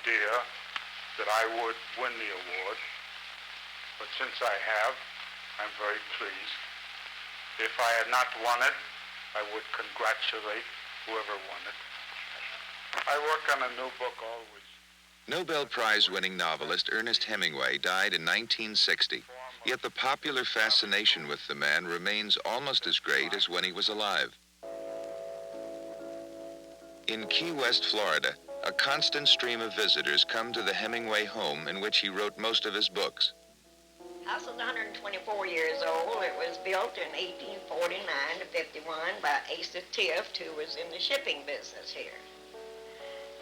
idea that I would win the award, but since I have, I'm very pleased. If I had not won it, I would congratulate whoever won it. I work on a new book always. Nobel Prize-winning novelist Ernest Hemingway died in 1960, yet the popular fascination with the man remains almost as great as when he was alive. In Key West, Florida, a constant stream of visitors come to the Hemingway home in which he wrote most of his books. The house is 124 years old. It was built in 1849 to 51 by Asa Tift, who was in the shipping business here.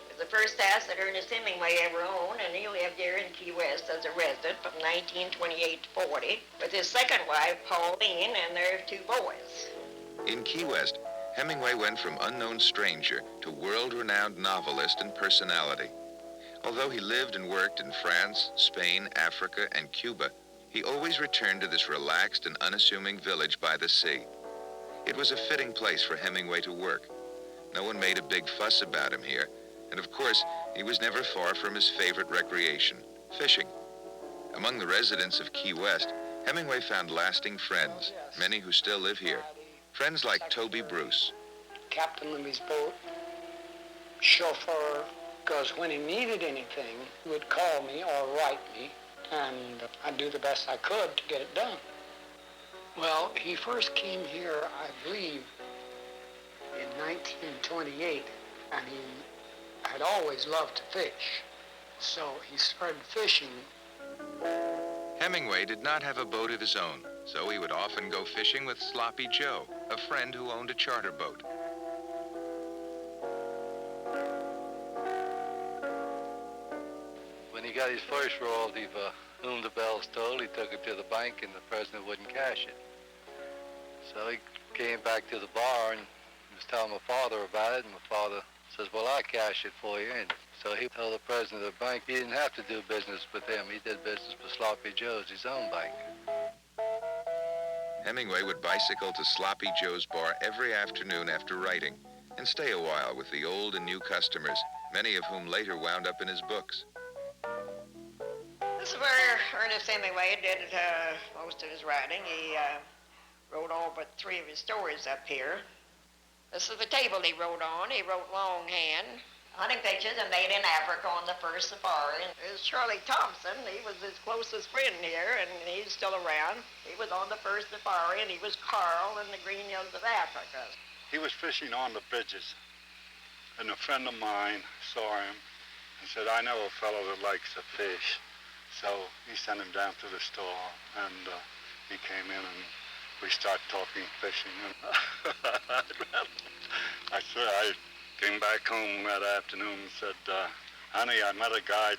It was the first house that Ernest Hemingway ever owned, and he lived here in Key West as a resident from 1928 to 40 with his second wife, Pauline, and their 2 boys. In Key West, Hemingway went from unknown stranger to world-renowned novelist and personality. Although he lived and worked in France, Spain, Africa, and Cuba, he always returned to this relaxed and unassuming village by the sea. It was a fitting place for Hemingway to work. No one made a big fuss about him here, and of course, he was never far from his favorite recreation, fishing. Among the residents of Key West, Hemingway found lasting friends, many who still live here. Friends like Toby Bruce. Captain of his boat, chauffeur, because when he needed anything, he would call me or write me, and I'd do the best I could to get it done. Well, he first came here, I believe, in 1928, and he had always loved to fish. So he started fishing. Hemingway did not have a boat of his own, so he would often go fishing with Sloppy Joe, a friend who owned a charter boat. When he got his first royalty for Whom the Bell Tolled, he took it to the bank and the president wouldn't cash it. So he came back to the bar and was telling my father about it, and my father says, well, I'll cash it for you. And so he told the president of the bank he didn't have to do business with him. He did business with Sloppy Joe's, his own bank. Hemingway would bicycle to Sloppy Joe's bar every afternoon after writing and stay a while with the old and new customers, many of whom later wound up in his books. This is where Ernest Hemingway did most of his writing. He wrote all but 3 of his stories up here. This is the table he wrote on. He wrote longhand, hunting pictures and made in Africa on the first safari. There's Charlie Thompson. He was his closest friend here, and he's still around. He was on the first safari, and he was Carl in the green hills of Africa. He was fishing on the bridges, and a friend of mine saw him and said, I know a fellow that likes to fish. So he sent him down to the store, and he came in, and we started talking fishing. I came back home that afternoon and said, honey, I met a guy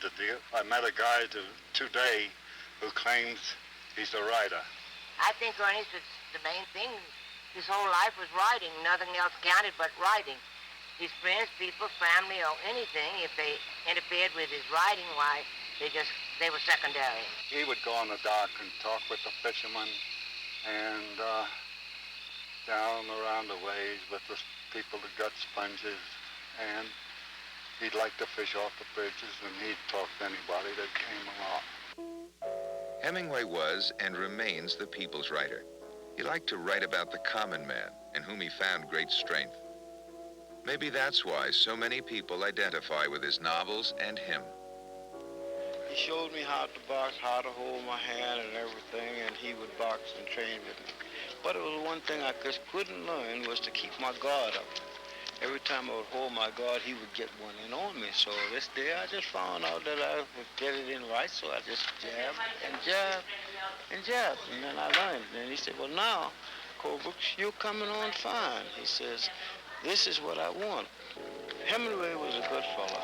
today who claims he's a writer. I think Ernest was the main thing. His whole life was writing. Nothing else counted but writing. His friends, people, family, or anything, if they interfered with his writing, why, they were secondary. He would go on the dock and talk with the fishermen and down around the ways with the people that got sponges, and he'd like to fish off the bridges, and he'd talk to anybody that came along. Hemingway was and remains the people's writer. He liked to write about the common man, in whom he found great strength. Maybe that's why so many people identify with his novels and him. He showed me how to box, how to hold my hand and everything, and he would box and train with me. But it was one thing I just couldn't learn was to keep my guard up. Every time I would hold my guard, he would get one in on me. So this day I just found out that I would get it in right, so I just jabbed and jabbed and jabbed, and then I learned. And he said, well, now, Cole Brooks, you're coming on fine. He says, this is what I want. Hemingway was a good fellow.